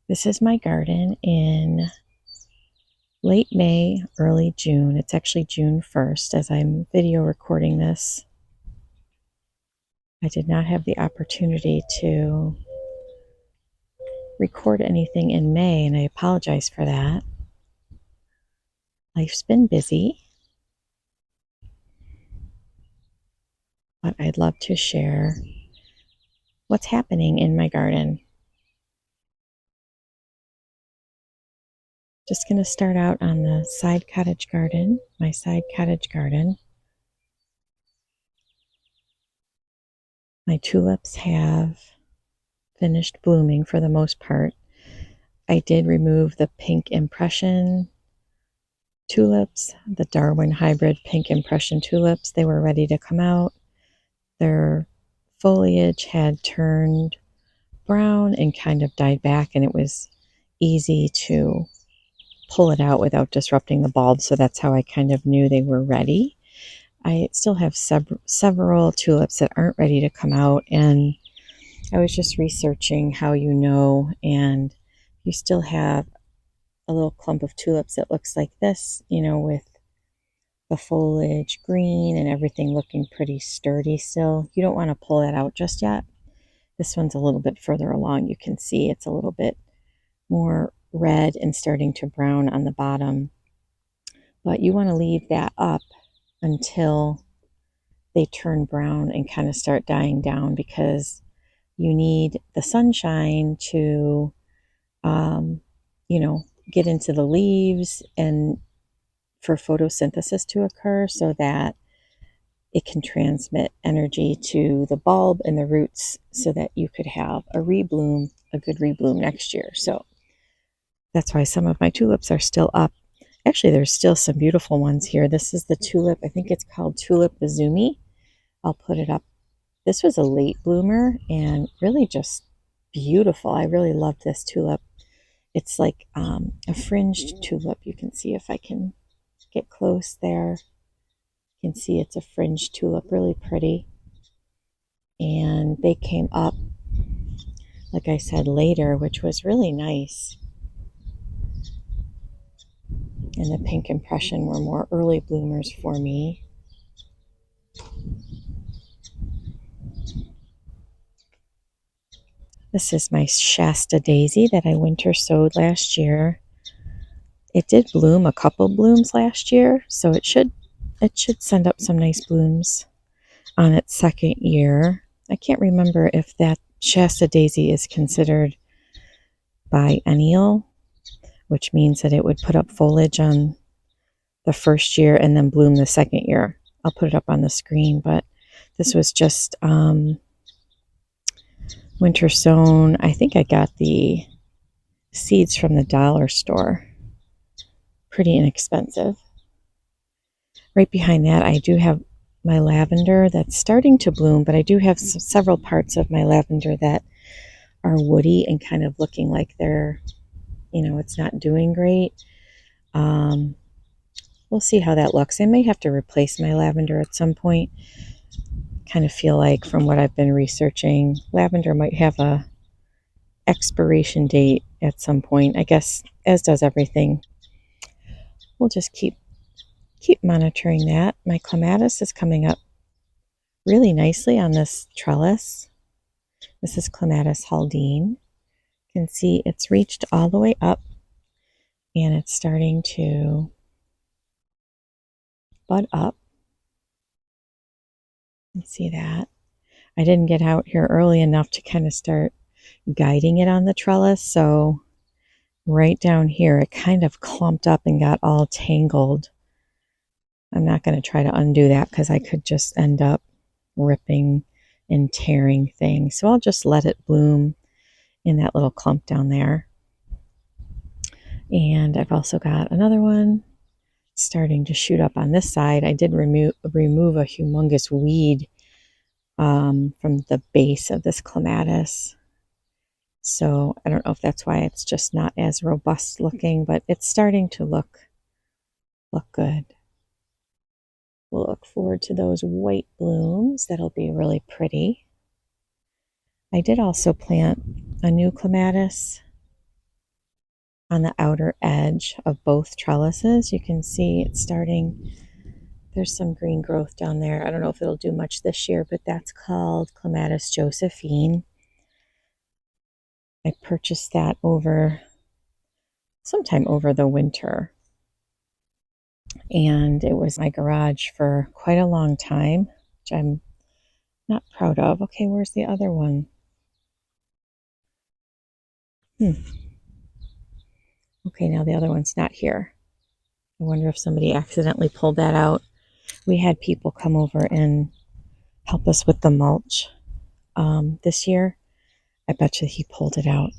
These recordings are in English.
This is my garden in late May, early June. It's actually June 1st as I'm video recording this. I did not have the opportunity to record anything in May, and I apologize for that. Life's been busy, but I'd love to share what's happening in my garden. Just going to start out on the side cottage garden, my side cottage garden. My tulips have finished blooming for the most part. I did remove the pink impression tulips, the Darwin hybrid pink impression tulips. They were ready to come out. Their foliage had turned brown and kind of died back, and it was easy to pull it out without disrupting the bulb. So that's how I kind of knew they were ready. I still have several tulips that aren't ready to come out, and I was just researching how and you still have a little clump of tulips that looks like this, with the foliage green and everything looking pretty sturdy still. You don't want to pull that out just yet. This one's a little bit further along. You can see it's a little bit more red and starting to brown on the bottom. But you want to leave that up until they turn brown and kind of start dying down, because you need the sunshine to, get into the leaves and for photosynthesis to occur so that it can transmit energy to the bulb and the roots so that you could have a good rebloom next year. So that's why some of my tulips are still up. Actually, there's still some beautiful ones here. This is the tulip. I think it's called Tulip Izumi. I'll put it up. This was a late bloomer and really just beautiful. I really love this tulip. It's like a fringed tulip. You can see if I can get close there. You can see it's a fringed tulip, really pretty. And they came up, like I said, later, which was really nice. And the pink impression were more early bloomers for me. This is my Shasta daisy that I winter sowed last year. It did bloom a couple blooms last year, so it should send up some nice blooms on its second year. I can't remember if that Shasta daisy is considered biennial, which means that it would put up foliage on the first year and then bloom the second year. I'll put it up on the screen, but this was just winter sown. I think I got the seeds from the dollar store. Pretty inexpensive. Right behind that, I do have my lavender that's starting to bloom, but I do have several parts of my lavender that are woody and kind of looking like they're, it's not doing great. We'll see how that looks. I may have to replace my lavender at some point. Kind of feel like, from what I've been researching, lavender might have a expiration date at some point, I guess, as does everything. We'll just keep monitoring that. My clematis is coming up really nicely on this trellis. This is Clematis Haldane. You can see it's reached all the way up and it's starting to bud up. You can see that. I didn't get out here early enough to kind of start guiding it on the trellis, so right down here it kind of clumped up and got all tangled. I'm not going to try to undo that because I could just end up ripping and tearing things. So I'll just let it bloom in that little clump down there. And I've also got another one starting to shoot up on this side. I did remove a humongous weed from the base of this clematis. So I don't know if that's why it's just not as robust looking, but it's starting to look good. We'll look forward to those white blooms. That'll be really pretty. I did also plant a new clematis on the outer edge of both trellises. You can see it's starting. There's some green growth down there. I don't know if it'll do much this year, but that's called Clematis Josephine. I purchased that sometime over the winter, and it was in my garage for quite a long time, which I'm not proud of. Okay, where's the other one? Okay, now the other one's not here. I wonder if somebody accidentally pulled that out. We had people come over and help us with the mulch this year. I bet you he pulled it out.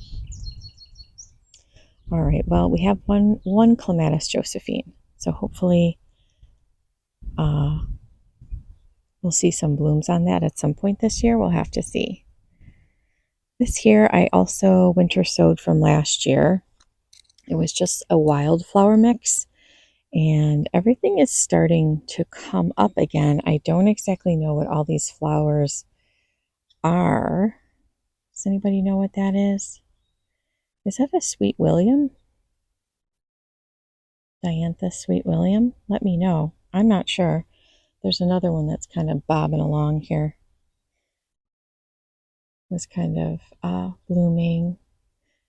All right, well, we have one Clematis Josephine, so hopefully we'll see some blooms on that at some point this year. We'll have to see. This here I also winter sowed from last year. It was just a wildflower mix, and everything is starting to come up again. I don't exactly know what all these flowers are. Does anybody know what that is? Is that a Sweet William? Diantha Sweet William? Let me know. I'm not sure. There's another one that's kind of bobbing along here. Was kind of blooming.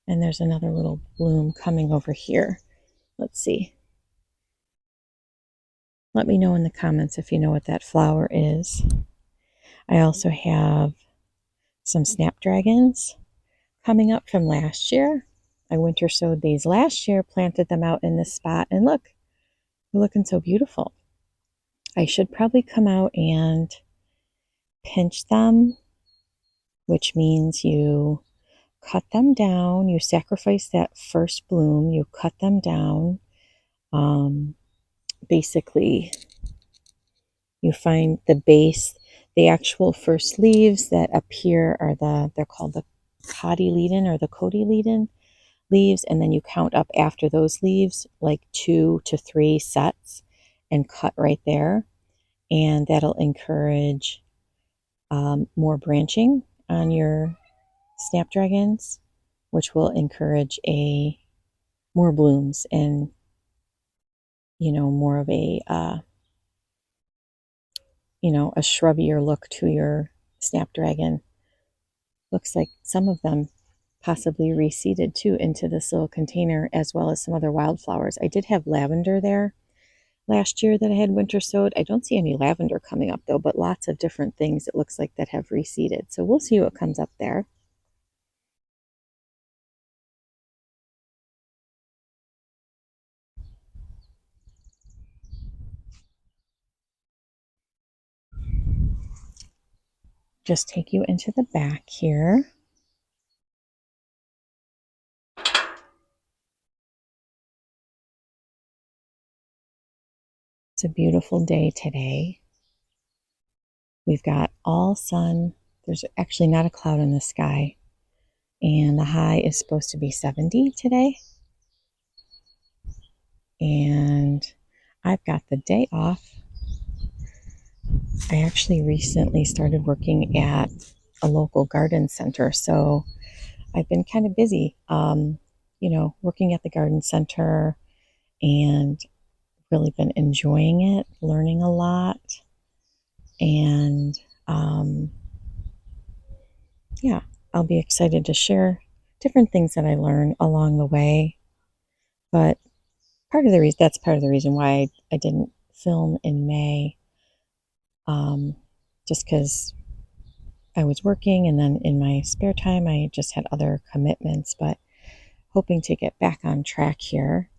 And there's another little bloom coming over here. Let's see. Let me know in the comments if you know what that flower is. I also have some snapdragons coming up from last year. I winter sowed these last year, planted them out in this spot, and look, they're looking so beautiful. I should probably come out and pinch them, which means you cut them down, you sacrifice that first bloom, you cut them down. Basically, you find the base, the actual first leaves that appear are they're called the cotyledon or the cotyledon leaves, and then you count up after those leaves like 2 to 3 sets and cut right there, and that'll encourage more branching on your snapdragons, which will encourage more blooms and more of a shrubbier look to your snapdragon. Looks like some of them possibly reseeded too into this little container, as well as some other wildflowers. I did have lavender there last year that I had winter sowed. I don't see any lavender coming up though, but lots of different things it looks like that have reseeded. So we'll see what comes up there. Just take you into the back here. It's a beautiful day today. We've got all sun. There's actually not a cloud in the sky. And the high is supposed to be 70 today. And I've got the day off. I actually recently started working at a local garden center. So I've been kind of busy, working at the garden center and really been enjoying it, learning a lot. And yeah, I'll be excited to share different things that I learn along the way. But that's part of the reason why I didn't film in May, just because I was working, and then in my spare time I just had other commitments, but hoping to get back on track here.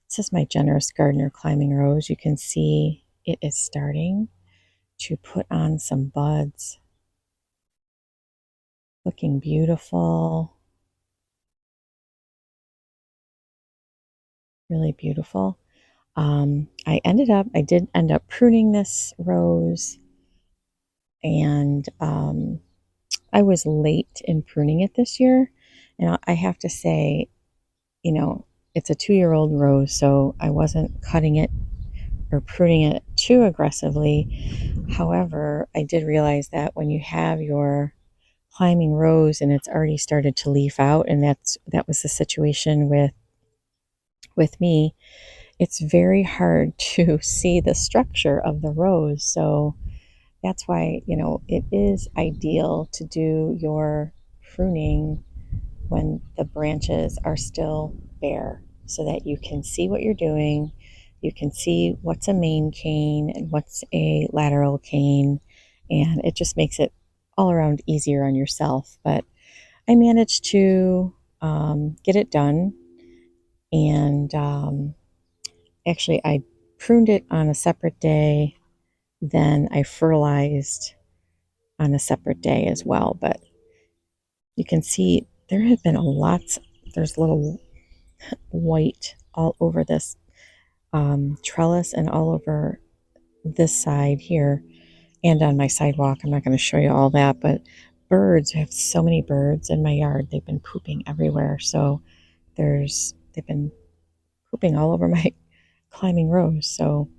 This is my generous gardener climbing rose. You can see it is starting to put on some buds. Looking beautiful. Really beautiful. I did end up pruning this rose, and I was late in pruning it this year. And I have to say, it's a 2-year-old rose, so I wasn't cutting it or pruning it too aggressively. However, I did realize that when you have your climbing rose and it's already started to leaf out, and that was the situation with with me, it's very hard to see the structure of the rows. So that's why, it is ideal to do your pruning when the branches are still bare so that you can see what you're doing. You can see what's a main cane and what's a lateral cane, and it just makes it all around easier on yourself. But I managed to get it done, and actually, I pruned it on a separate day. Then I fertilized on a separate day as well. But you can see there have been there's little white all over this trellis and all over this side here and on my sidewalk. I'm not going to show you all that, but I have so many birds in my yard. They've been pooping everywhere. So they've been pooping all over my climbing rose. So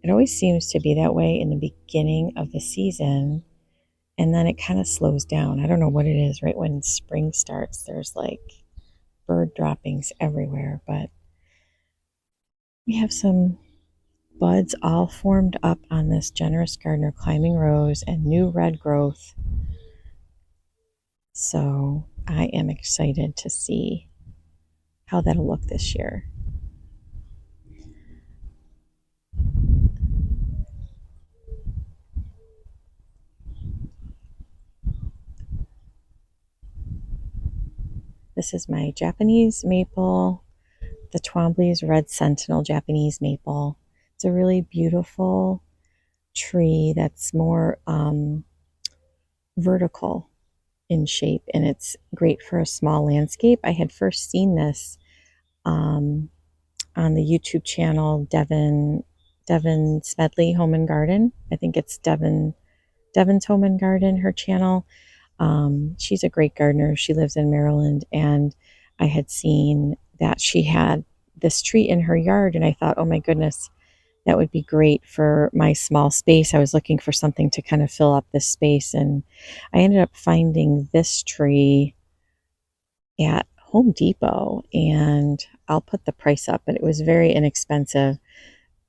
it always seems to be that way in the beginning of the season. And then it kind of slows down. I don't know what it is. Right when spring starts, there's like bird droppings everywhere. But we have some buds all formed up on this generous gardener climbing rose and new red growth. So I am excited to see how that'll look this year. This is my Japanese maple, the Twombly's Red Sentinel Japanese maple. It's a really beautiful tree that's more vertical in shape, and it's great for a small landscape. I had first seen this on the YouTube channel Devin Smedley Home and Garden. I think it's Devin's Home and Garden, her channel. She's a great gardener. She lives in Maryland, and I had seen that she had this tree in her yard, and I thought, oh my goodness, that would be great for my small space. I was looking for something to kind of fill up this space, and I ended up finding this tree at Home Depot, and I'll put the price up, but it was very inexpensive.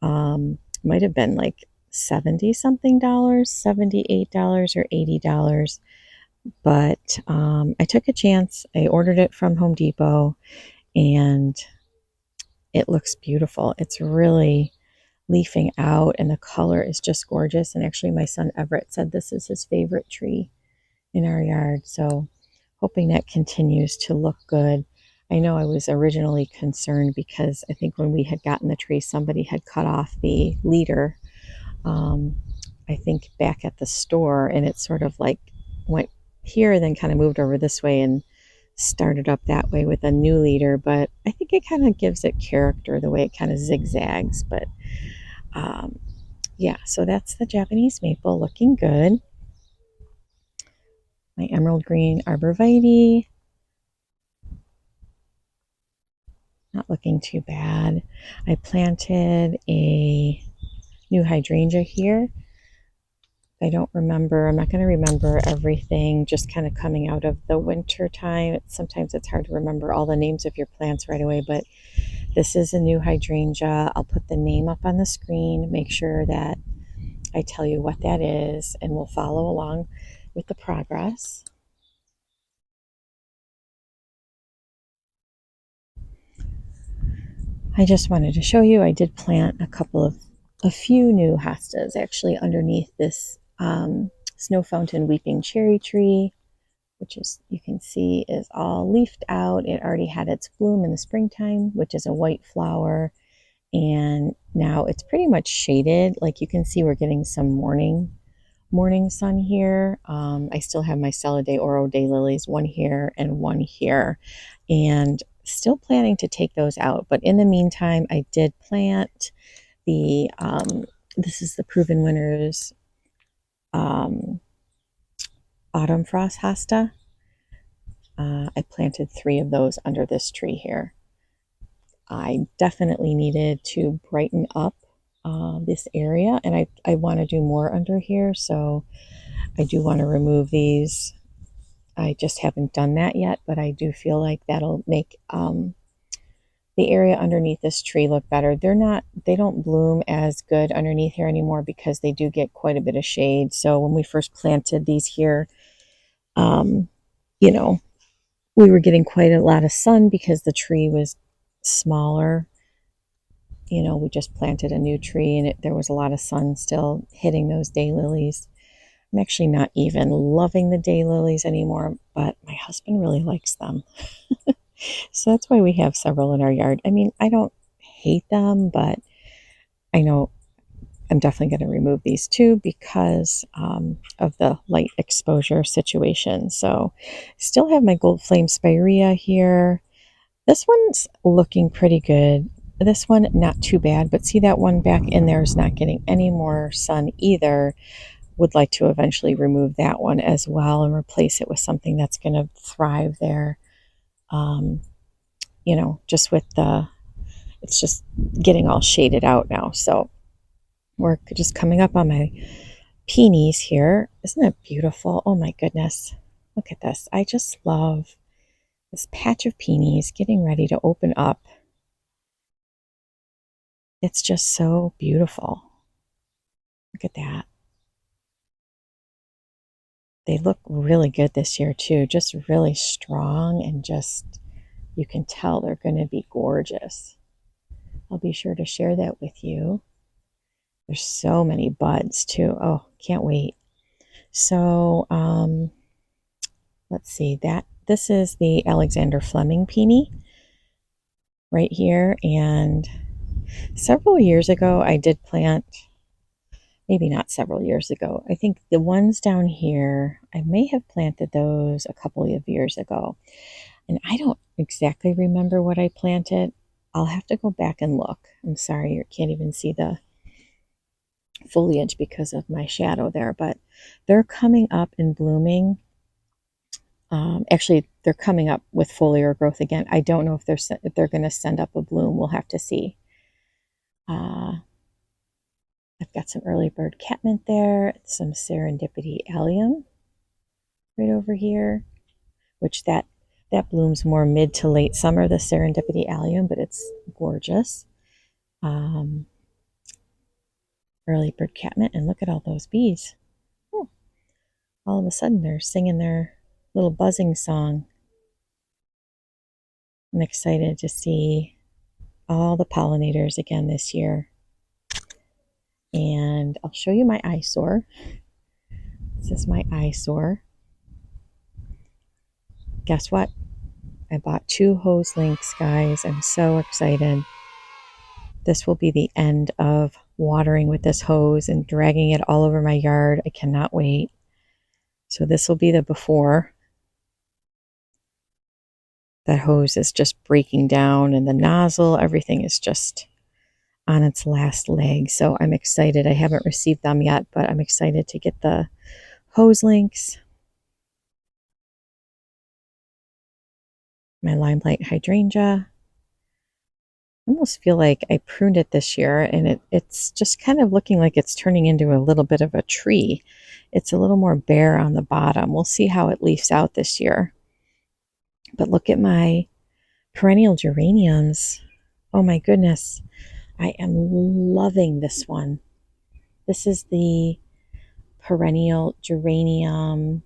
Might have been like 70 something dollars, $78 or $80. But I took a chance. I ordered it from Home Depot, and it looks beautiful. It's really leafing out, and the color is just gorgeous. And actually, my son Everett said this is his favorite tree in our yard. So, hoping that continues to look good. I know I was originally concerned because I think when we had gotten the tree, somebody had cut off the leader, I think back at the store, and it sort of like went here, then kind of moved over this way and started up that way with a new leader. But I think it kind of gives it character the way it kind of zigzags. But yeah, so that's the Japanese maple looking good. My emerald green arborvitae, not looking too bad. I planted a new hydrangea here. I don't remember, I'm not going to remember everything just kind of coming out of the winter time. Sometimes it's hard to remember all the names of your plants right away, but this is a new hydrangea. I'll put the name up on the screen, make sure that I tell you what that is, and we'll follow along with the progress. I just wanted to show you, I did plant a few new hostas actually underneath this snow fountain weeping cherry tree, which is, you can see, is all leafed out. It already had its bloom in the springtime, which is a white flower, and now it's pretty much shaded. Like you can see, we're getting some morning sun here. I still have my Stella de Oro daylilies, one here and one here, and still planning to take those out. But in the meantime, I did plant the this is the Proven Winners autumn frost hosta. I planted 3 of those under this tree here. I definitely needed to brighten up this area, and I want to do more under here, so I do want to remove these. I just haven't done that yet, but I do feel like that'll make the area underneath this tree look better. They don't bloom as good underneath here anymore because they do get quite a bit of shade. So when we first planted these here, um, you know, we were getting quite a lot of sun because the tree was smaller. You know, we just planted a new tree and there was a lot of sun still hitting those daylilies. I'm actually not even loving the daylilies anymore, but my husband really likes them. So that's why we have several in our yard. I mean, I don't hate them, but I know I'm definitely going to remove these too because of the light exposure situation. So still have my gold flame spirea here. This one's looking pretty good. This one, not too bad, but see that one back in there is not getting any more sun either. Would like to eventually remove that one as well and replace it with something that's going to thrive there. You know, just with it's just getting all shaded out now. So we're just coming up on my peonies here. Isn't it beautiful? Oh my goodness. Look at this. I just love this patch of peonies getting ready to open up. It's just so beautiful. Look at that. They look really good this year too. Just really strong and just, you can tell they're going to be gorgeous. I'll be sure to share that with you. There's so many buds too. Oh, can't wait. So, let's see that this is the Alexander Fleming peony right here. And several years ago, I did plant, maybe not several years ago. I think the ones down here, I may have planted those a couple of years ago. And I don't exactly remember what I planted. I'll have to go back and look. I'm sorry, you can't even see the foliage because of my shadow there, but they're coming up and blooming. Actually, they're coming up with foliar growth again. I don't know if they're going to send up a bloom. We'll have to see. I've got some early bird catmint there, some serendipity allium right over here, which that blooms more mid to late summer, the serendipity allium, but it's gorgeous. Early bird catmint, and look at all those bees. Oh, all of a sudden they're singing their little buzzing song. I'm excited to see all the pollinators again this year. And I'll show you my eyesore. This is my eyesore. Guess what? I bought 2 hose links, guys. I'm so excited. This will be the end of watering with this hose and dragging it all over my yard. I cannot wait. So this will be the before. That hose is just breaking down and the nozzle, everything is just on its last leg. So I'm excited. I haven't received them yet, but I'm excited to get the hose links. My limelight hydrangea. I almost feel like I pruned it this year and it's just kind of looking like it's turning into a little bit of a tree. It's a little more bare on the bottom. We'll see how it leaves out this year. But look at my perennial geraniums. Oh my goodness. I am loving this one. This is the perennial geranium.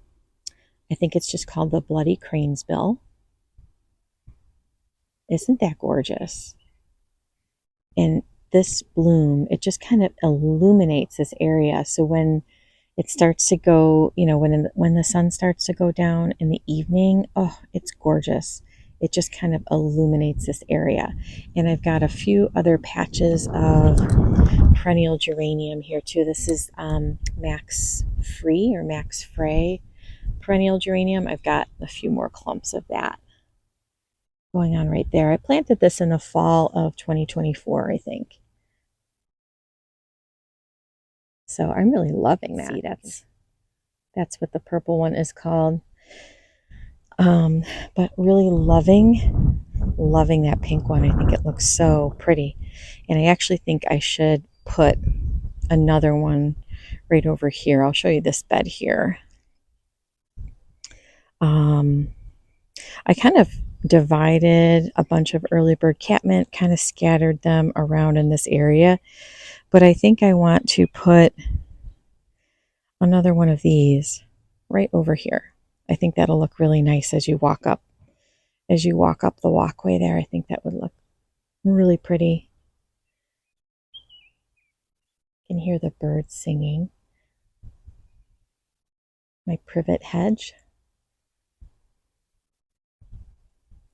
I think it's just called the Bloody Cranesbill. Isn't that gorgeous? And this bloom, it just kind of illuminates this area. So when it starts to go, you know, when the sun starts to go down in the evening, oh, it's gorgeous. It just kind of illuminates this area. And I've got a few other patches of perennial geranium here too. This is Max Free or Max Frey perennial geranium. I've got a few more clumps of that going on right there. I planted this in the fall of 2024, I think. So I'm really loving that. See, that's what the purple one is called. But really loving that pink one. I think it looks so pretty. And I actually think I should put another one right over here. I'll show you this bed here. I kind of divided a bunch of early bird catmint, kind of scattered them around in this area. But I think I want to put another one of these right over here. I think that'll look really nice as you walk up. As you walk up the walkway there, I think that would look really pretty. You can hear the birds singing. My privet hedge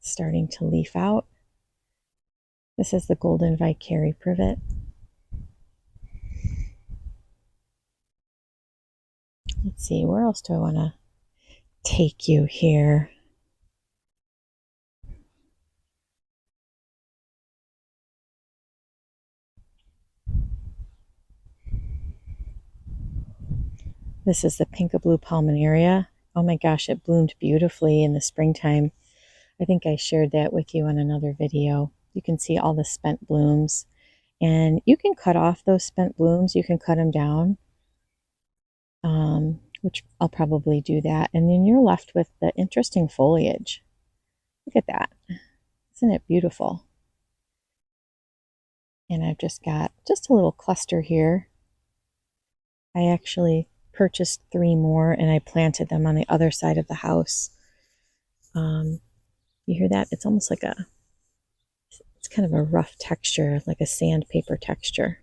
starting to leaf out. This is the golden vicary privet. Let's see, where else do I want to take you here? This is the Pinkaboo Palminaria. Oh my gosh, it bloomed beautifully in the springtime. I think I shared that with you on another video. You can see all the spent blooms, and you can cut off those spent blooms. You can cut them down, which I'll probably do that. And then you're left with the interesting foliage. Look at that. Isn't it beautiful? And I've just got just a little cluster here. I actually purchased 3 more and I planted them on the other side of the house. You hear that? It's almost like it's kind of a rough texture, like a sandpaper texture.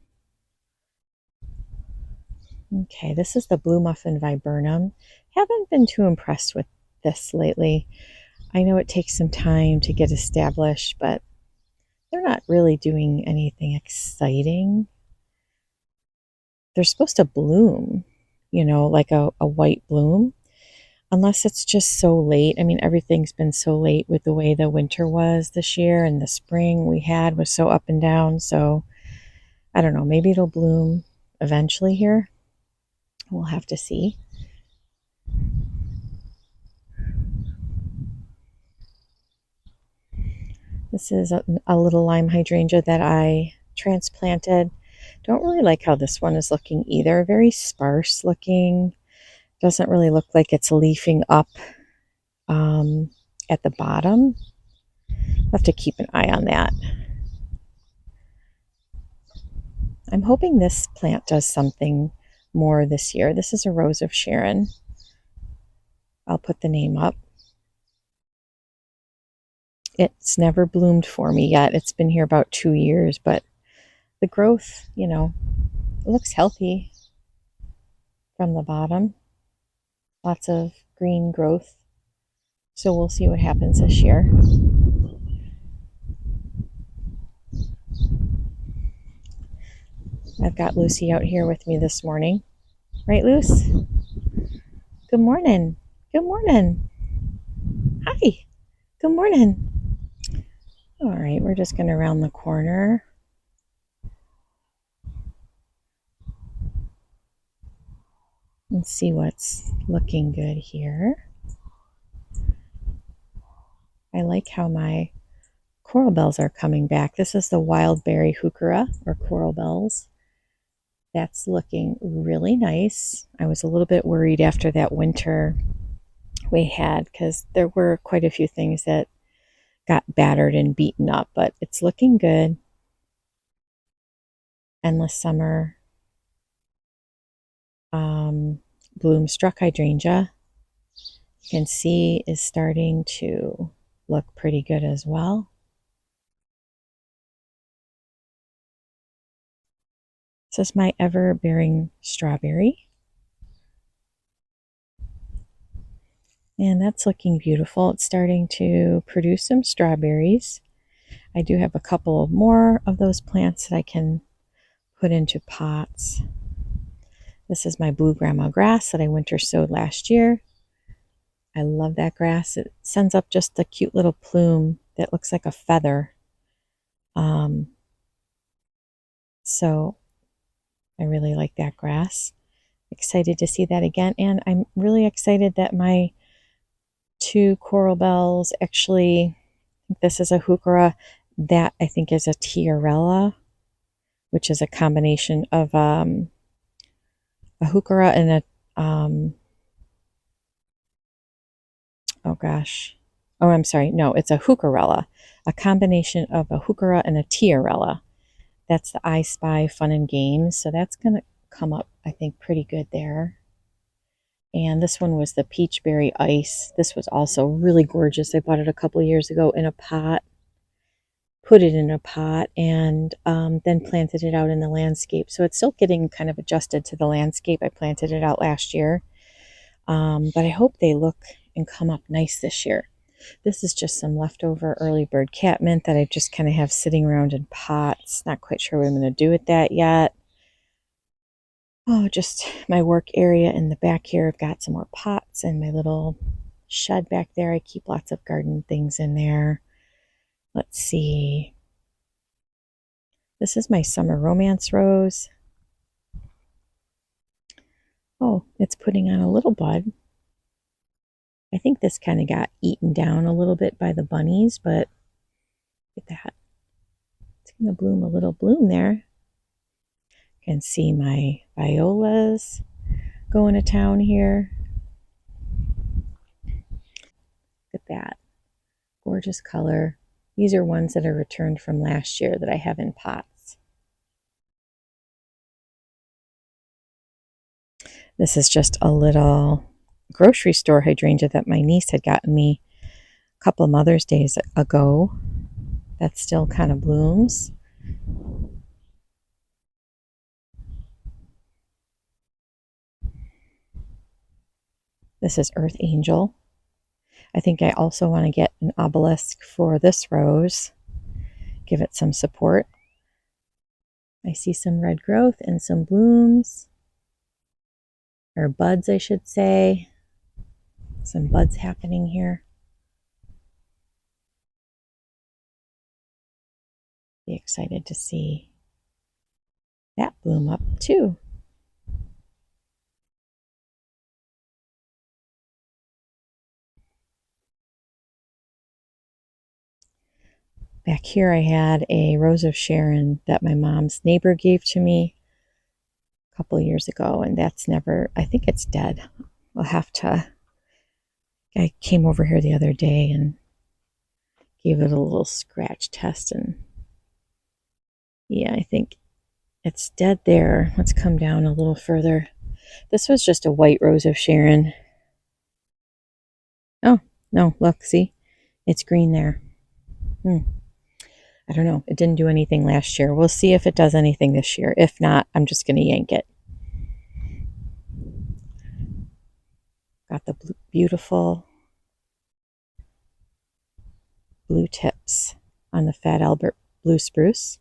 Okay, this is the Blue Muffin Viburnum. Haven't been too impressed with this lately. I know it takes some time to get established, but they're not really doing anything exciting. They're supposed to bloom, like a white bloom, unless it's just so late. I mean, everything's been so late with the way the winter was this year, and the spring we had was so up and down. So I don't know, maybe it'll bloom eventually here. We'll have to see. This is a little lime hydrangea that I transplanted. Don't really like how this one is looking either. Very sparse looking. Doesn't really look like it's leafing up at the bottom. I'll have to keep an eye on that. I'm hoping this plant does something more this year. This is a Rose of Sharon. I'll put the name up. It's never bloomed for me yet. It's been here about 2 years, but the growth, it looks healthy from the bottom. Lots of green growth. So we'll see what happens this year. I've got Lucy out here with me this morning. Right, Luce? Good morning. Good morning. Hi. Good morning. All right, we're just going to round the corner. And see what's looking good here. I like how my coral bells are coming back. This is the wild berry heuchera, or coral bells. That's looking really nice. I was a little bit worried after that winter we had because there were quite a few things that got battered and beaten up, but it's looking good. Endless Summer bloom struck hydrangea, you can see, is starting to look pretty good as well. This is my ever-bearing strawberry. And that's looking beautiful. It's starting to produce some strawberries. I do have a couple more of those plants that I can put into pots. This is my blue grandma grass that I winter sowed last year. I love that grass. It sends up just a cute little plume that looks like a feather. So I really like that grass. Excited to see that again. And I'm really excited that my 2 coral bells, actually, this is a heuchera, that I think is a tiarella, which is a combination of a heuchera and a, oh gosh, Oh, I'm sorry. No, it's a heucherella, a combination of a heuchera and a tiarella. That's the I Spy Fun and Games. So that's going to come up, I think, pretty good there. And this one was the Peachberry Ice. This was also really gorgeous. I bought it a couple of years ago in a pot, put it in a pot, and then planted it out in the landscape. So it's still getting kind of adjusted to the landscape. I planted it out last year. But I hope they look and come up nice this year. This is just some leftover early bird catmint that I just kind of have sitting around in pots. Not quite sure what I'm going to do with that yet. Oh, just my work area in the back here. I've got some more pots and my little shed back there. I keep lots of garden things in there. Let's see. This is my summer romance rose. Oh, it's putting on a little bud. I think this kind of got eaten down a little bit by the bunnies, but look at that. It's going to bloom a little bloom there. You can see my violas going to town here. Look at that. Gorgeous color. These are ones that are returned from last year that I have in pots. This is just a little grocery store hydrangea that my niece had gotten me a couple of Mother's Days ago. That still kind of blooms. This is Earth Angel. I think I also want to get an obelisk for this rose. Give it some support. I see some red growth and some blooms. Or buds, I should say. Some buds happening here. Be excited to see that bloom up too. Back here I had a Rose of Sharon that my mom's neighbor gave to me a couple of years ago, and that's never, I think it's dead. I'll have to, I came over here the other day and gave it a little scratch test, and yeah, I think it's dead there. Let's come down a little further. This was just a white Rose of Sharon. Oh, no, look, see? It's green there. I don't know. It didn't do anything last year. We'll see if it does anything this year. If not, I'm just going to yank it. Got the beautiful blue tips on the Fat Albert blue spruce.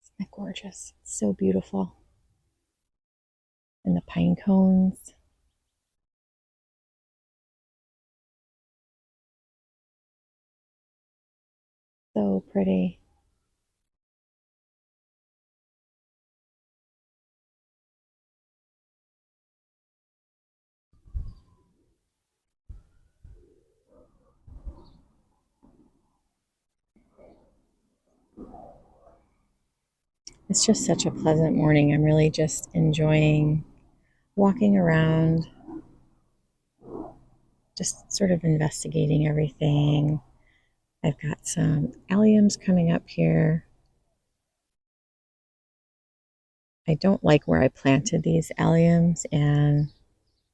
Isn't that gorgeous? It's so beautiful. And the pine cones. So pretty. It's just such a pleasant morning. I'm really just enjoying walking around, just sort of investigating everything. I've got some alliums coming up here. I don't like where I planted these alliums, and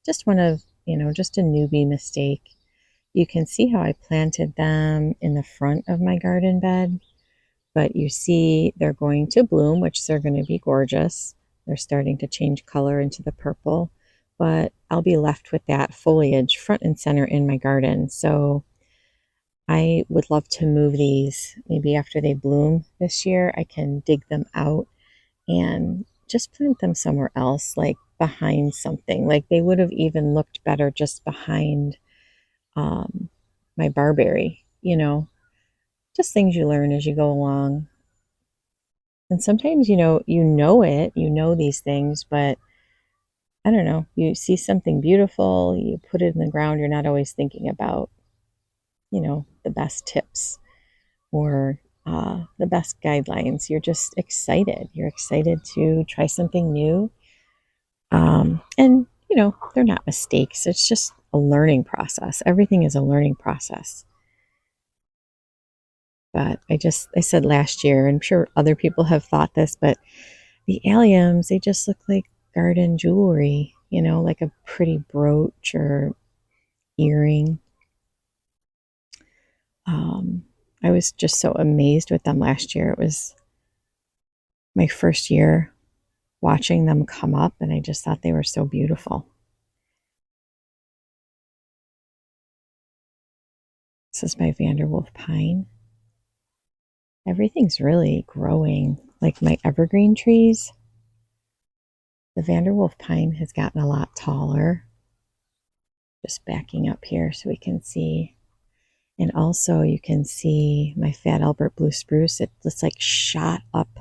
just one of, just a newbie mistake. You can see how I planted them in the front of my garden bed, but you see they're going to bloom, which they're going to be gorgeous. They're starting to change color into the purple, but I'll be left with that foliage front and center in my garden. So I would love to move these maybe after they bloom this year. I can dig them out and just plant them somewhere else, like behind something. Like they would have even looked better just behind my barberry, just things you learn as you go along. And sometimes, you know these things, but I don't know, you see something beautiful, you put it in the ground, you're not always thinking about, the best tips or the best guidelines. You're just excited. You're excited to try something new. And, they're not mistakes. It's just a learning process. Everything is a learning process. But I said last year, and I'm sure other people have thought this, but the alliums, they just look like garden jewelry, like a pretty brooch or earring. I was just so amazed with them last year. It was my first year watching them come up, and I just thought they were so beautiful. This is my Vanderwolf pine. Everything's really growing, like my evergreen trees. The Vanderwolf pine has gotten a lot taller. Just backing up here so we can see. And also you can see my Fat Albert blue spruce. It just like shot up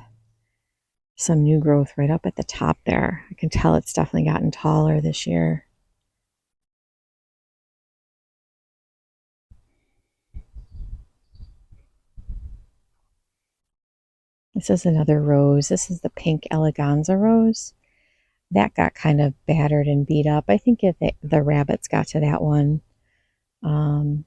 some new growth right up at the top there. I can tell it's definitely gotten taller this year. This is another rose. This is the pink eleganza rose. That got kind of battered and beat up. I think if the rabbits got to that one. And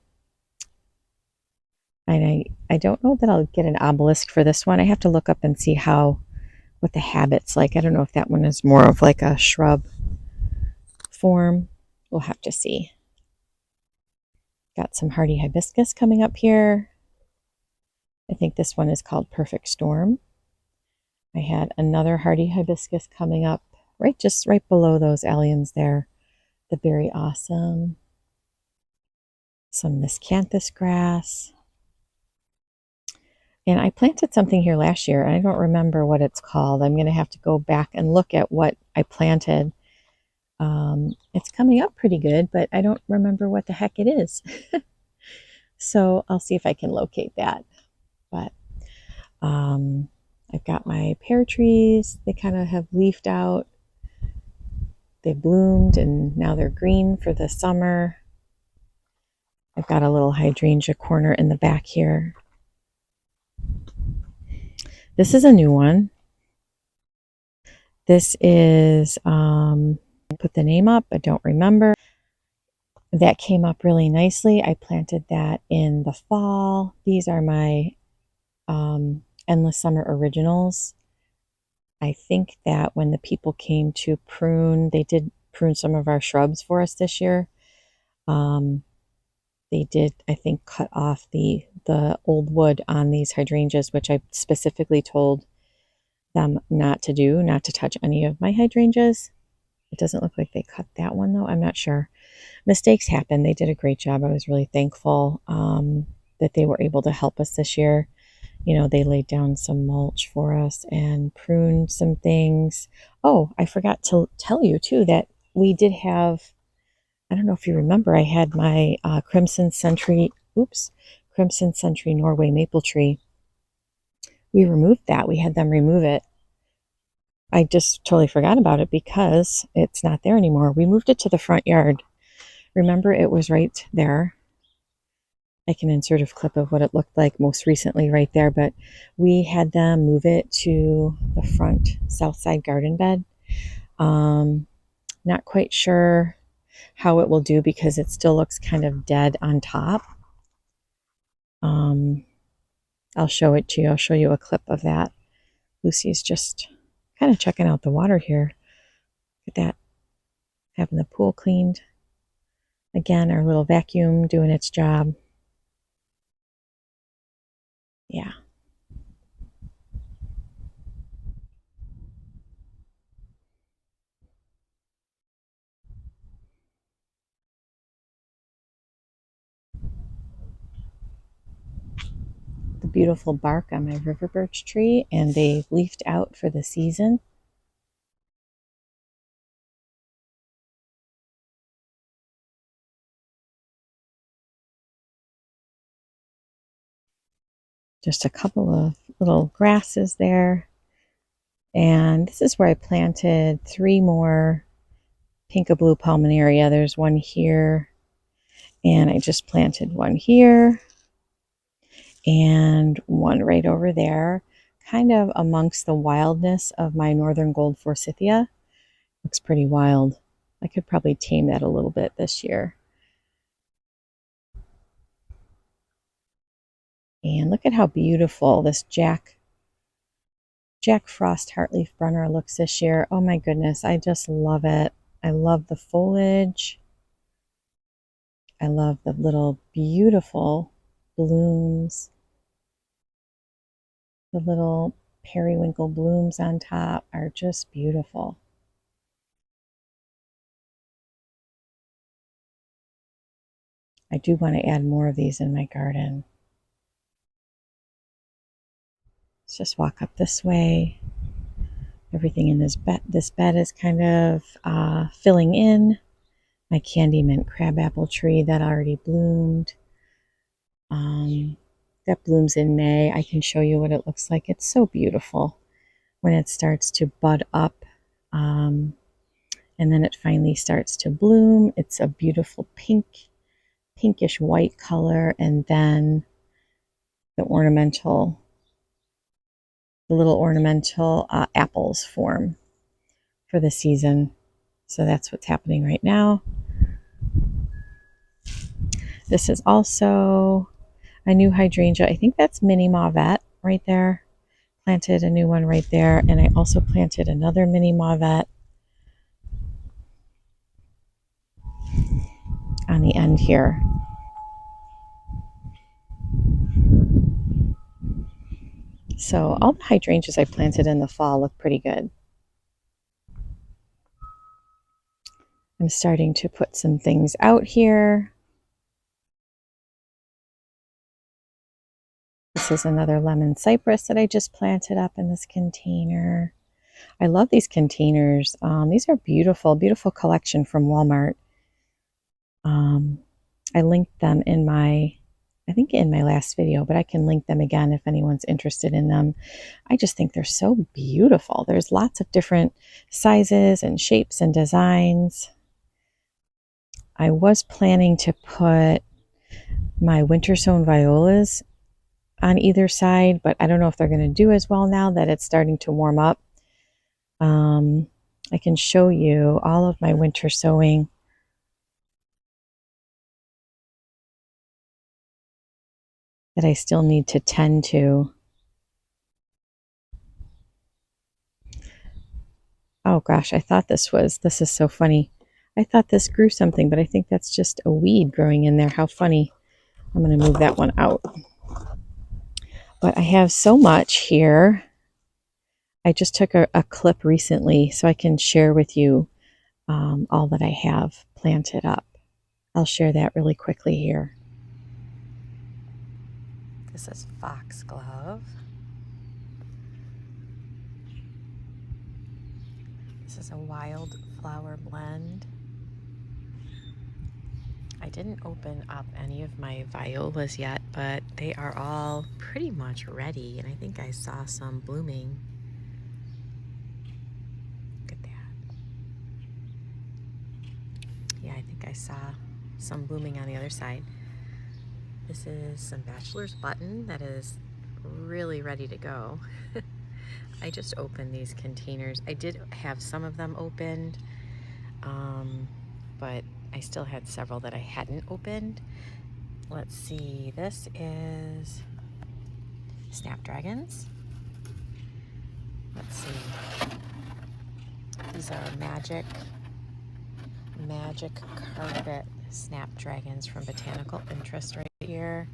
I don't know that I'll get an obelisk for this one. I have to look up and see what the habit's like. I don't know if that one is more of like a shrub form. We'll have to see. Got some hardy hibiscus coming up here. I think this one is called Perfect Storm. I had another hardy hibiscus coming up just right below those alliums there. The berry awesome. Some miscanthus grass. And I planted something here last year, and I don't remember what it's called. I'm going to have to go back and look at what I planted. It's coming up pretty good, but I don't remember what the heck it is. So I'll see if I can locate that. But I've got my pear trees. They kind of have leafed out. They bloomed, and now they're green for the summer. I've got a little hydrangea corner in the back here. This is a new one. This is, put the name up, I don't remember. That came up really nicely. I planted that in the fall. These are my Endless Summer Originals. I think that when the people came to prune, they did prune some of our shrubs for us this year. They did, I think, cut off the old wood on these hydrangeas, which I specifically told them not to do, not to touch any of my hydrangeas. It doesn't look like they cut that one, though. I'm not sure. Mistakes happen. They did a great job. I was really thankful that they were able to help us this year. They laid down some mulch for us and pruned some things. Oh, I forgot to tell you, too, that we did have, I don't know if you remember, I had my Crimson Century Norway maple tree. We removed that. We had them remove it. I just totally forgot about it because it's not there anymore. We moved it to the front yard. Remember, it was right there. I can insert a clip of what it looked like most recently right there, but we had them move it to the front south side garden bed. Not quite sure how it will do because it still looks kind of dead on top. I'll show it to you. I'll show you a clip of that. Lucy's just kind of checking out the water here. Look at that. Having the pool cleaned. Again, our little vacuum doing its job. Yeah. The beautiful bark on my river birch tree, and they've leafed out for the season. Just a couple of little grasses there. And this is where I planted 3 more Pinkaboo Palminaria. There's one here, and I just planted one here, and one right over there, kind of amongst the wildness of my Northern Gold Forsythia. Looks pretty wild. I could probably tame that a little bit this year. And look at how beautiful this Jack Frost Heartleaf Brunner looks this year. Oh my goodness, I just love it. I love the foliage. I love the little beautiful blooms. The little periwinkle blooms on top are just beautiful. I do want to add more of these in my garden. Let's just walk up this way. Everything in this bed is kind of filling in. My candy mint crabapple tree that already bloomed. That blooms in May. I can show you what it looks like. It's so beautiful when it starts to bud up, and then it finally starts to bloom. It's a beautiful pinkish white color, and then the little ornamental apples form for the season. So that's what's happening right now. This is also a new hydrangea. I think that's mini mauvette right there. Planted a new one right there, and I also planted another mini mauvette on the end here. So all the hydrangeas I planted in the fall look pretty good. I'm starting to put some things out here. This is another lemon cypress that I just planted up in this container. I love these containers. These are beautiful, beautiful collection from Walmart. I linked them in my last video, but I can link them again if anyone's interested in them. I just think they're so beautiful. There's lots of different sizes and shapes and designs. I was planning to put my winter sown violas on either side, but I don't know if they're going to do as well now that it's starting to warm up. I can show you all of my winter sowing. That I still need to tend to. Oh gosh, I thought this is so funny. I thought this grew something, but I think that's just a weed growing in there. How funny. I'm going to move that one out. But I have so much here. I just took a clip recently so I can share with you all that I have planted up. I'll share that really quickly here. This is foxglove. This is a wildflower blend. I didn't open up any of my violas yet, but they are all pretty much ready, and I think I saw some blooming. Look at that. Yeah, I think I saw some blooming on the other side. This is some bachelor's button that is really ready to go. I just opened these containers. I did have some of them opened, but I still had several that I hadn't opened. Let's see, this is snapdragons. Let's see. These are magic carpet snapdragons from Botanical Interest right here.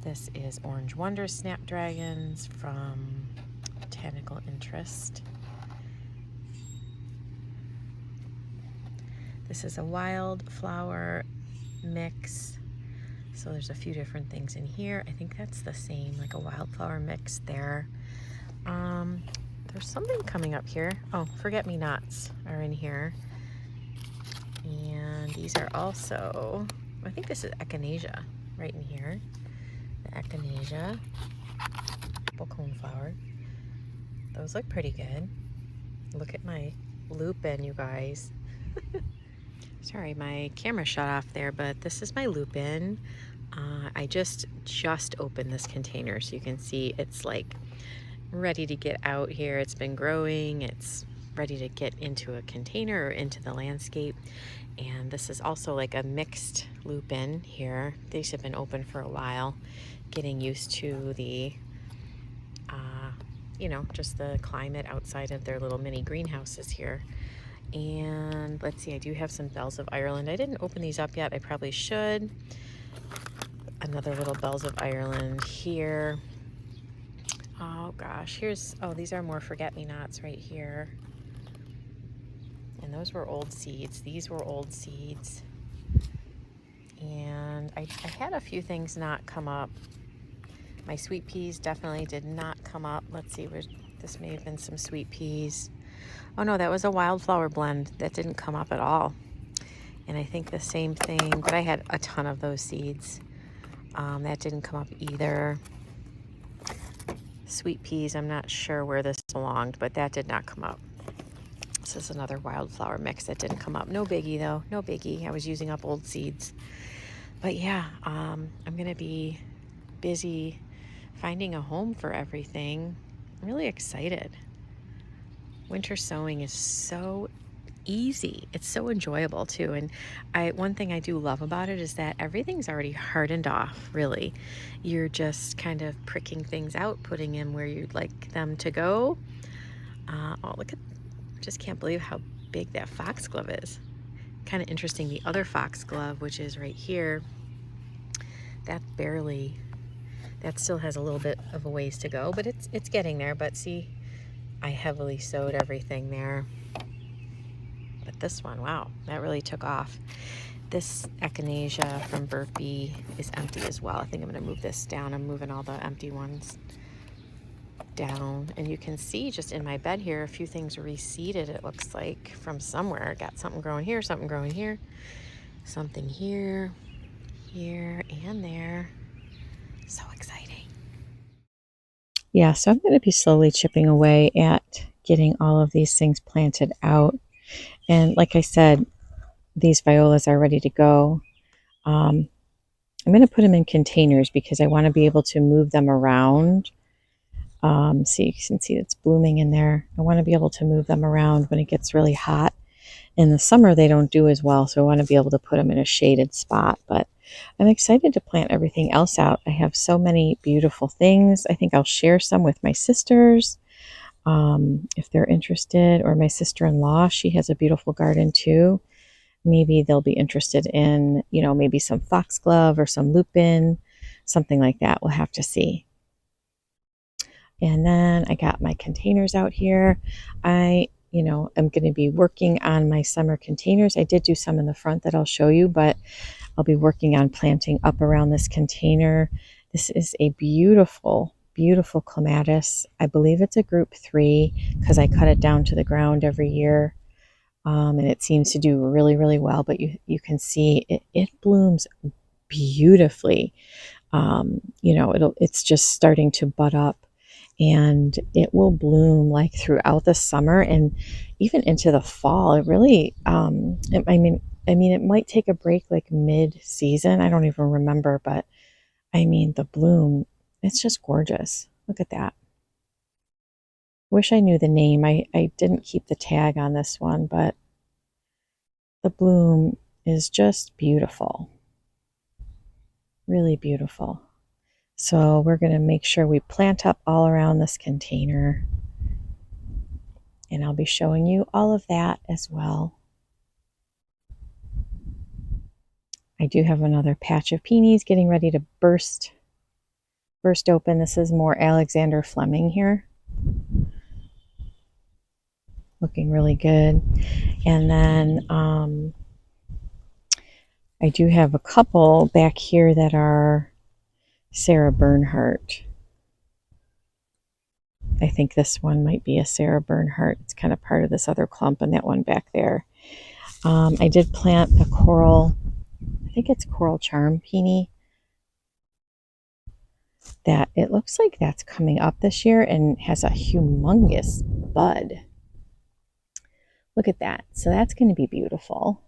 This is Orange Wonder snapdragons from Botanical Interest. This is a wildflower mix. So there's a few different things in here. I think that's the same, like a wildflower mix there. There's something coming up here. Oh, forget-me-nots are in here. And these are also, I think this is echinacea right in here. The echinacea, apple coneflower. Those look pretty good. Look at my lupin, you guys. Sorry, my camera shut off there, but this is my lupin. I just opened this container, so you can see it's like ready to get out here. It's been growing. It's ready to get into a container or into the landscape. And this is also like a mixed lupin here. These have been open for a while, getting used to the you know, just the climate outside of their little mini greenhouses here. And let's see, I do have some bells of Ireland. I didn't open these up yet. I probably should. Another little bells of Ireland here. Oh gosh, here's, oh, these are more forget-me-nots right here. And those were old seeds. These were old seeds. And I had a few things not come up. My sweet peas definitely did not come up. Let's see, this may have been some sweet peas. Oh no, that was a wildflower blend. That didn't come up at all. And I think the same thing, but I had a ton of those seeds. That didn't come up either. Sweet peas, I'm not sure where this belonged, but that did not come up. This is another wildflower mix that didn't come up. No biggie though, no biggie. I was using up old seeds. But yeah, I'm gonna be busy finding a home for everything. I'm really excited. Winter sowing is so easy. It's so enjoyable too. And one thing I do love about it is that everything's already hardened off, really. You're just kind of pricking things out, putting in where you'd like them to go. Oh, look at, I just can't believe how big that foxglove is. Kind of interesting. The other foxglove, which is right here, that still has a little bit of a ways to go, but it's getting there. But see, I heavily sowed everything there. But this one, wow, that really took off. This echinacea from Burpee is empty as well. I think I'm going to move this down. I'm moving all the empty ones down. And you can see just in my bed here, a few things reseeded, it looks like, from somewhere. Got something growing here, something growing here, something here, here, and there. So exciting. Yeah, so I'm going to be slowly chipping away at getting all of these things planted out. And like I said, these violas are ready to go. I'm going to put them in containers because I want to be able to move them around. So you can see it's blooming in there. I want to be able to move them around when it gets really hot. In the summer, they don't do as well, so I want to be able to put them in a shaded spot. But I'm excited to plant everything else out. I have so many beautiful things. I think I'll share some with my sisters if they're interested, or my sister-in-law. She has a beautiful garden too. Maybe they'll be interested in, you know, maybe some foxglove or some lupin, something like that. We'll have to see. And then I got my containers out here. I'm going to be working on my summer containers. I did do some in the front that I'll show you, but I'll be working on planting up around this container. This is a beautiful, beautiful clematis. I believe it's a group 3 because I cut it down to the ground every year. And it seems to do really, really well, but you can see it blooms beautifully. It's just starting to bud up, and it will bloom like throughout the summer and even into the fall. It really, it might take a break like mid-season. I don't even remember, but I mean, the bloom, it's just gorgeous. Look at that. Wish I knew the name. I didn't keep the tag on this one, but the bloom is just beautiful. Really beautiful. So we're going to make sure we plant up all around this container. And I'll be showing you all of that as well. I do have another patch of peonies getting ready to burst open. This is more Alexander Fleming here. Looking really good. And then I do have a couple back here that are Sarah Bernhardt. I think this one might be a Sarah Bernhardt. It's kind of part of this other clump, and that one back there. I did plant a coral, I think it's Coral Charm peony, that it looks like that's coming up this year and has a humongous bud. Look at that. So that's going to be beautiful.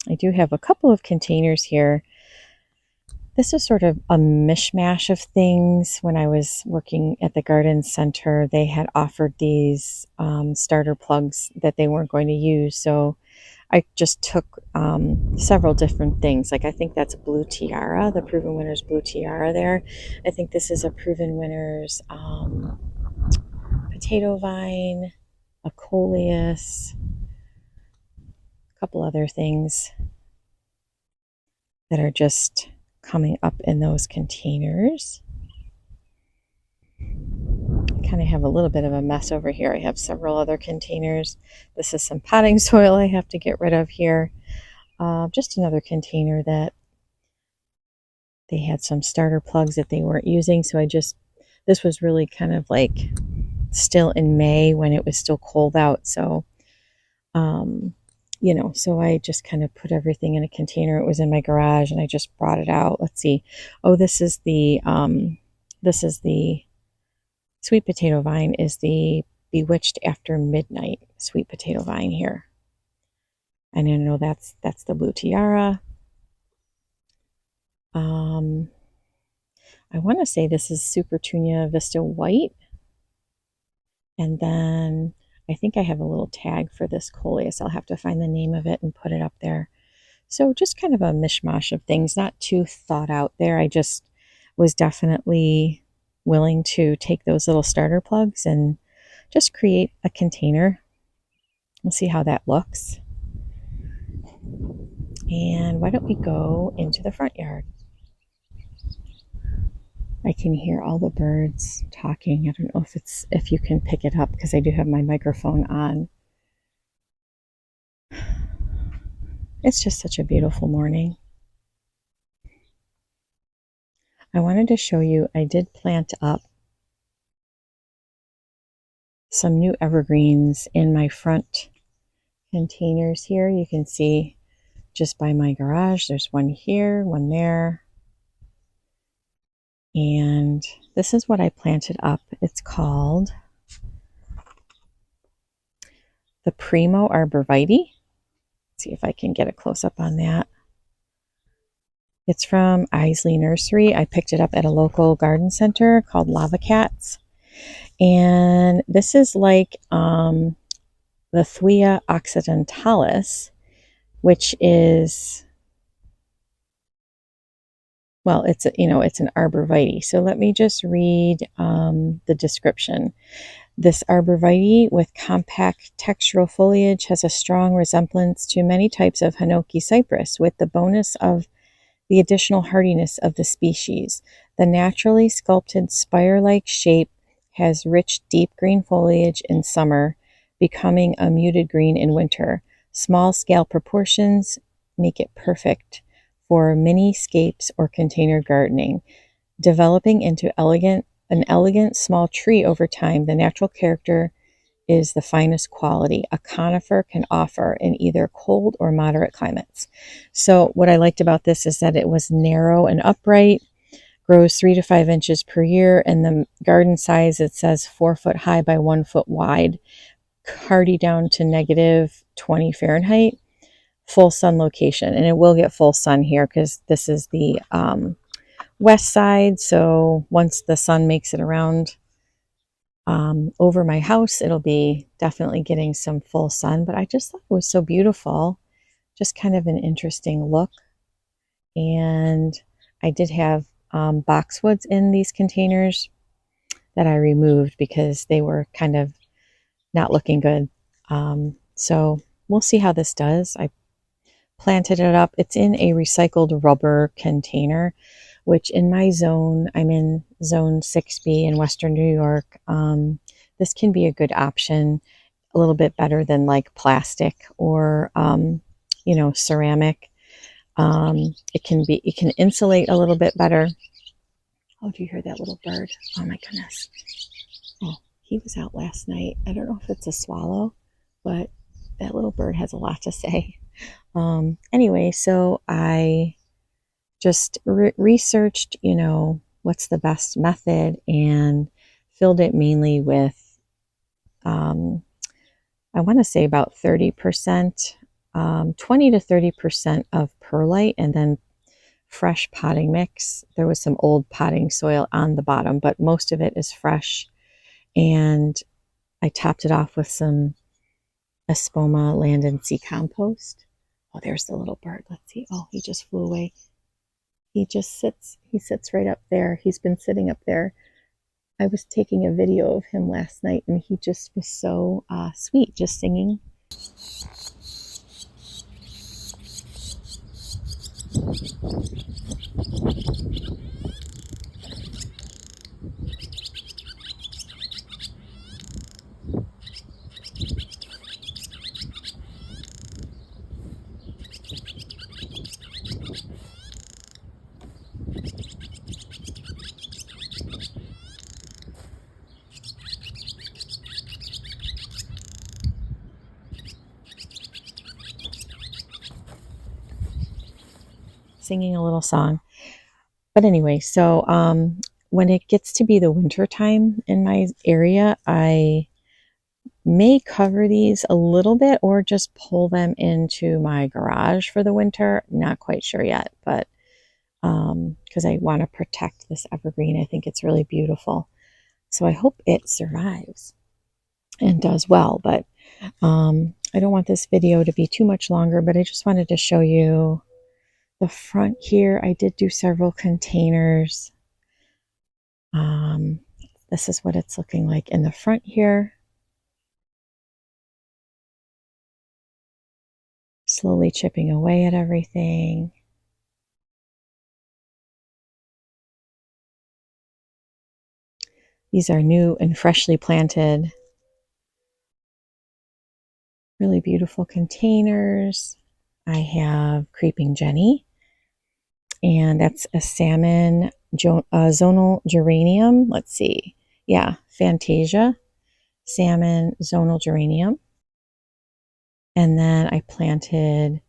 I do have a couple of containers here This is sort of a mishmash of things. When I was working at the garden center, they had offered these starter plugs that they weren't going to use. So I just took several different things. Like I think that's Blue Tiara, the Proven Winners Blue Tiara there. I think this is a Proven Winners potato vine, a coleus, a couple other things that are just coming up in those containers. I kind of have a little bit of a mess over here. I have several other containers. This is some potting soil I have to get rid of here. Just another container that they had some starter plugs that they weren't using. So this was really kind of like still in May when it was still cold out. So, so I just kind of put everything in a container. It was in my garage and I just brought it out. Let's see. Oh, this is the sweet potato vine, is the Bewitched After Midnight sweet potato vine here. And I know that's the Blue Tiara. I want to say this is Supertunia Vista White. And then I think I have a little tag for this coleus. I'll have to find the name of it and put it up there. So just kind of a mishmash of things, not too thought out there. I just was definitely willing to take those little starter plugs and just create a container. We'll see how that looks. And why don't we go into the front yard? I can hear all the birds talking. I don't know if you can pick it up because I do have my microphone on. It's just such a beautiful morning. I wanted to show you, I did plant up some new evergreens in my front containers here. You can see just by my garage, there's one here, one there. And this is what I planted up. It's called the Primo Arborvitae. Let's see if I can get a close up on that. It's from Isley Nursery. I picked it up at a local garden center called Lava Cats. And this is like the Thuya occidentalis, which is, well, it's an arborvitae. So let me just read the description. This arborvitae with compact textural foliage has a strong resemblance to many types of Hinoki cypress, with the bonus of the additional hardiness of the species. The naturally sculpted spire-like shape has rich, deep green foliage in summer, becoming a muted green in winter. Small scale proportions make it perfect for mini-scapes or container gardening. Developing into an elegant small tree over time, the natural character is the finest quality a conifer can offer in either cold or moderate climates. So what I liked about this is that it was narrow and upright, grows 3 to 5 inches per year, and the garden size, it says 4 foot high by 1 foot wide, hardy down to -20 Fahrenheit, full sun location. And it will get full sun here because this is the west side. So once the sun makes it around over my house, it'll be definitely getting some full sun. But I just thought it was so beautiful, just kind of an interesting look. And I did have boxwoods in these containers that I removed because they were kind of not looking good. So we'll see how this does. I planted it up. It's in a recycled rubber container, which in my zone, I'm in zone 6B in Western New York. This can be a good option, a little bit better than like plastic or, ceramic. It can insulate a little bit better. Oh, do you hear that little bird? Oh my goodness. Oh, he was out last night. I don't know if it's a swallow, but that little bird has a lot to say. Anyway, so I just researched, what's the best method, and filled it mainly with, I want to say about 30%, 20 to 30% of perlite, and then fresh potting mix. There was some old potting soil on the bottom, but most of it is fresh. And I topped it off with some Espoma land and sea compost. Oh, there's the little bird. Let's see. Oh, he just flew away. He sits right up there. He's been sitting up there. I was taking a video of him last night and he just was so sweet, just singing. Singing a little song. But anyway, so when it gets to be the winter time in my area, I may cover these a little bit or just pull them into my garage for the winter. Not quite sure yet, but because I want to protect this evergreen. I think it's really beautiful. So I hope it survives and does well. But I don't want this video to be too much longer, but I just wanted to show you the front here. I did do several containers. This is what it's looking like in the front here. Slowly chipping away at everything. These are new and freshly planted. Really beautiful containers. I have Creeping Jenny, and that's a salmon zonal geranium. Let's see. Yeah, Fantasia salmon zonal geranium. And then I planted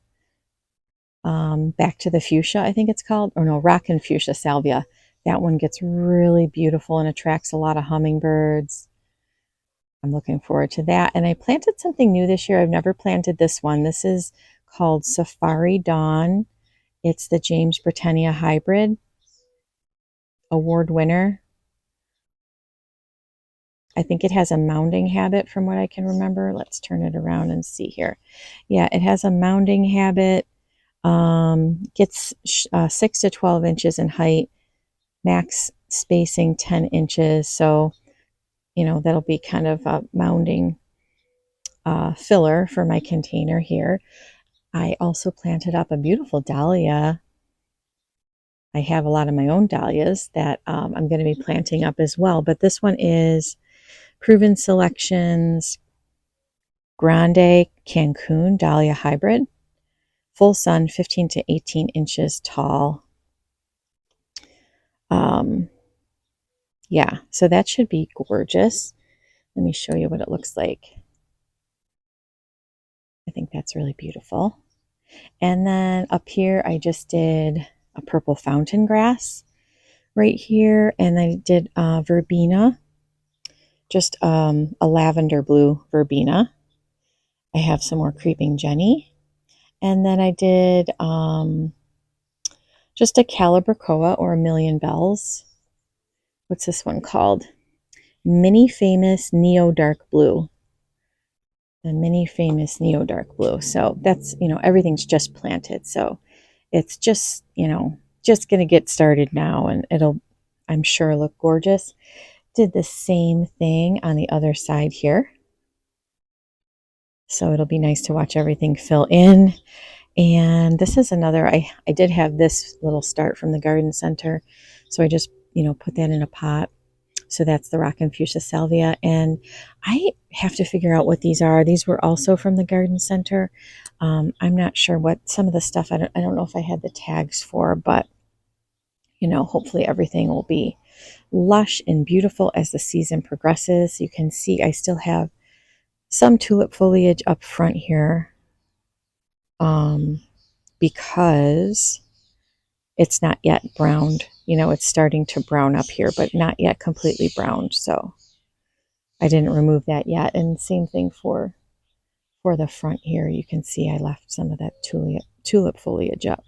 Back to the Fuchsia, I think it's called, or no, Rockin' Fuchsia Salvia. That one gets really beautiful and attracts a lot of hummingbirds. I'm looking forward to that. And I planted something new this year. I've never planted this one. This is called Safari Dawn. It's the James Britannia Hybrid Award winner. I think it has a mounding habit from what I can remember. Let's turn it around and see here. Yeah, it has a mounding habit. Gets 6 to 12 inches in height, max spacing 10 inches. So, you know, that'll be kind of a mounding filler for my container here. I also planted up a beautiful dahlia. I have a lot of my own dahlias that I'm going to be planting up as well. But this one is Proven Selections Grande Cancun Dahlia Hybrid. Full sun, 15 to 18 inches tall. Yeah, so that should be gorgeous. Let me show you what it looks like. I think that's really beautiful. And then up here, I just did a purple fountain grass right here. And I did verbena, just a lavender blue verbena. I have some more Creeping Jenny. And then I did just a Calibrachoa or a Million Bells. What's this one called? Mini Famous Neo Dark Blue. The Mini Famous Neo Dark Blue. So that's, you know, everything's just planted. So it's just, you know, just going to get started now and it'll, I'm sure, look gorgeous. Did the same thing on the other side here. So it'll be nice to watch everything fill in. And this is another, I did have this little start from the garden center. So I just, you know, put that in a pot. So that's the Rockin' Fuchsia Salvia. And I have to figure out what these are. These were also from the garden center. I'm not sure what some of the stuff, I don't know if I had the tags for, but, you know, hopefully everything will be lush and beautiful as the season progresses. You can see I still have some tulip foliage up front here because it's not yet browned. You know, it's starting to brown up here, but not yet completely browned. So I didn't remove that yet. And same thing for the front here. You can see I left some of that tulip foliage up.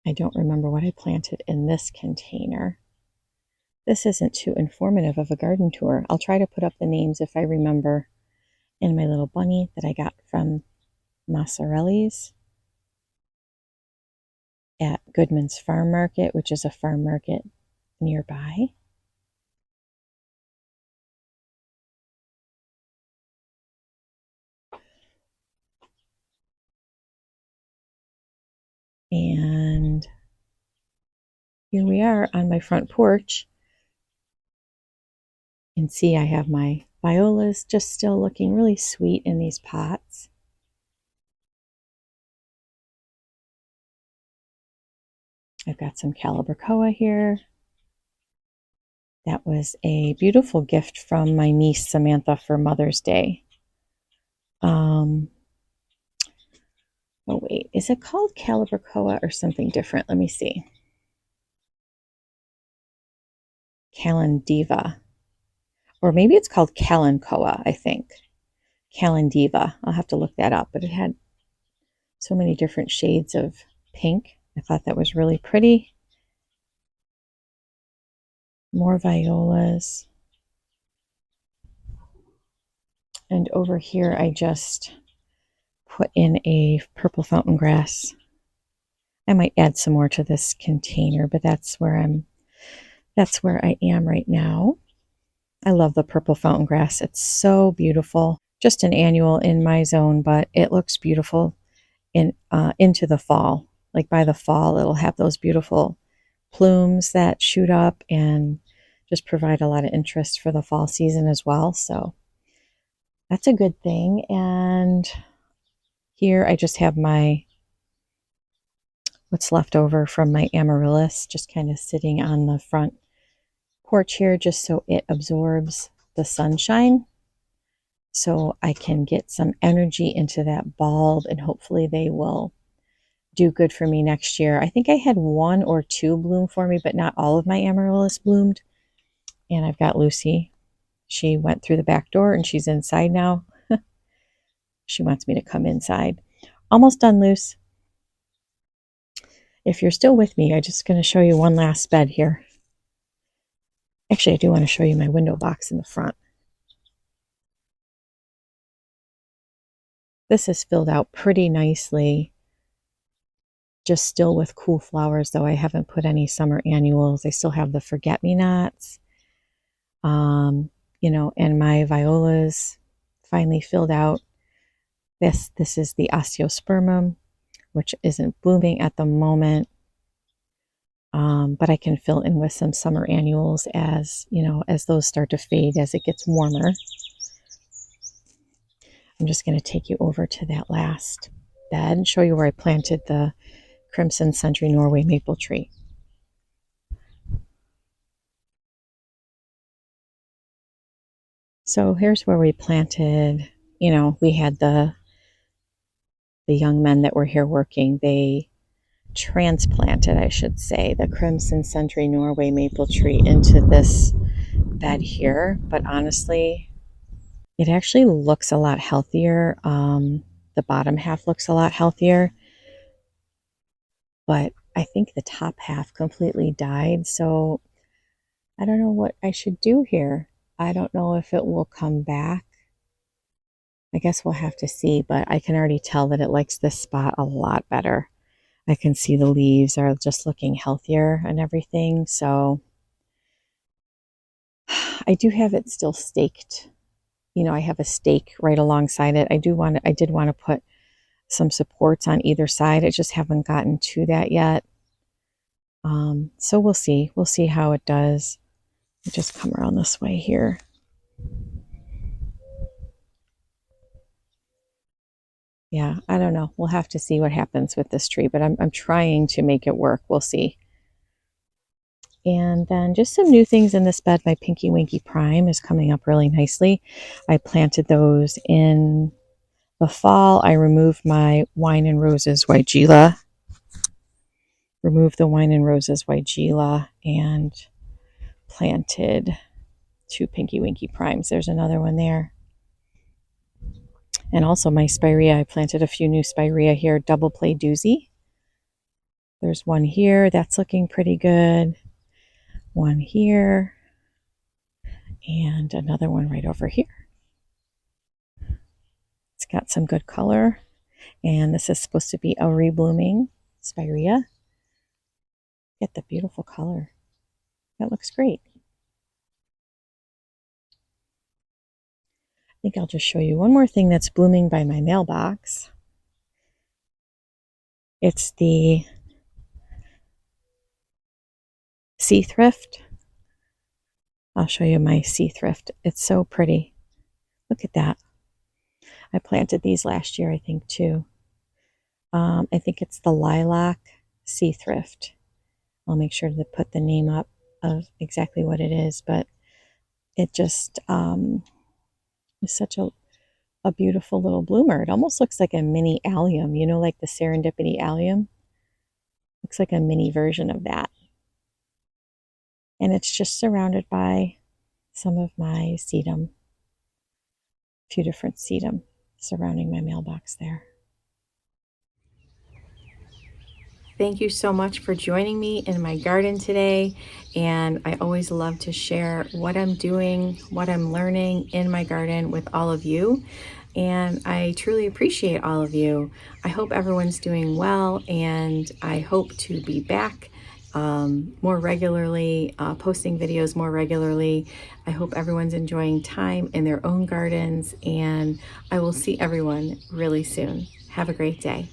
I don't remember what I planted in this container. This isn't too informative of a garden tour. I'll try to put up the names if I remember in my little bunny that I got from Massarelli's at Goodman's Farm Market, which is a farm market nearby. And here we are on my front porch. You can see I have my violas just still looking really sweet in these pots. I've got some calibrachoa here. That was a beautiful gift from my niece Samantha for Mother's Day. Oh wait, is it called calibrachoa or something different? Let me see. Calendiva. Or maybe it's called Kalanchoa, I think. Calendiva. I'll have to look that up, but it had so many different shades of pink. I thought that was really pretty. More violas. And over here I just put in a purple fountain grass. I might add some more to this container, but that's where I am right now. I love the purple fountain grass. It's so beautiful. Just an annual in my zone, but it looks beautiful into the fall. Like by the fall, it'll have those beautiful plumes that shoot up and just provide a lot of interest for the fall season as well. So that's a good thing. And here I just have what's left over from my amaryllis just kind of sitting on the front porch here just so it absorbs the sunshine, so I can get some energy into that bulb and hopefully they will do good for me next year. I think I had 1 or 2 bloom for me, but not all of my amaryllis bloomed. And I've got Lucy. She went through the back door and she's inside now. She wants me to come inside. Almost done, Luce. If you're still with me, I'm just going to show you one last bed here. Actually, I do want to show you my window box in the front. This is filled out pretty nicely. Just still with cool flowers, though I haven't put any summer annuals. I still have the forget-me-nots. And my violas finally filled out. This is the osteospermum, which isn't blooming at the moment. But I can fill in with some summer annuals as those start to fade as it gets warmer. I'm just going to take you over to that last bed and show you where I planted the Crimson Century Norway maple tree. So here's where we planted, we had the young men that were here working. They transplanted, I should say, the Crimson Century Norway maple tree into this bed here. But honestly, it actually looks a lot healthier. The bottom half looks a lot healthier, but I think the top half completely died. So I don't know what I should do here. I don't know if it will come back. I guess we'll have to see, but I can already tell that it likes this spot a lot better. I can see the leaves are just looking healthier and everything. So I do have it still staked. I have a stake right alongside it. I did want to put some supports on either side. I just haven't gotten to that yet. So we'll see. We'll see how it does. I'll just come around this way here. Yeah, I don't know. We'll have to see what happens with this tree, but I'm trying to make it work. We'll see. And then just some new things in this bed. My Pinky Winky Prime is coming up really nicely. I planted those in the fall. I removed my Wine and Roses Weigela. Removed the Wine and Roses Weigela and planted 2 Pinky Winky Primes. There's another one there. And also my Spirea. I planted a few new Spirea here. Double Play Doozy. There's one here that's looking pretty good. One here. And another one right over here. It's got some good color. And this is supposed to be a reblooming spirea. Get the beautiful color. That looks great. I think I'll just show you one more thing that's blooming by my mailbox. It's the sea thrift. I'll show you my sea thrift. It's so pretty. Look at that. I planted these last year, I think, too. I think it's the lilac sea thrift. I'll make sure to put the name up of exactly what it is, but it just is such a beautiful little bloomer. It almost looks like a mini allium, you know, like the serendipity allium. Looks like a mini version of that. And it's just surrounded by some of my sedum, a few different sedum surrounding my mailbox there. Thank you so much for joining me in my garden today. And I always love to share what I'm doing, what I'm learning in my garden with all of you. And I truly appreciate all of you. I hope everyone's doing well, and I hope to be back more regularly, posting videos more regularly. I hope everyone's enjoying time in their own gardens, and I will see everyone really soon. Have a great day.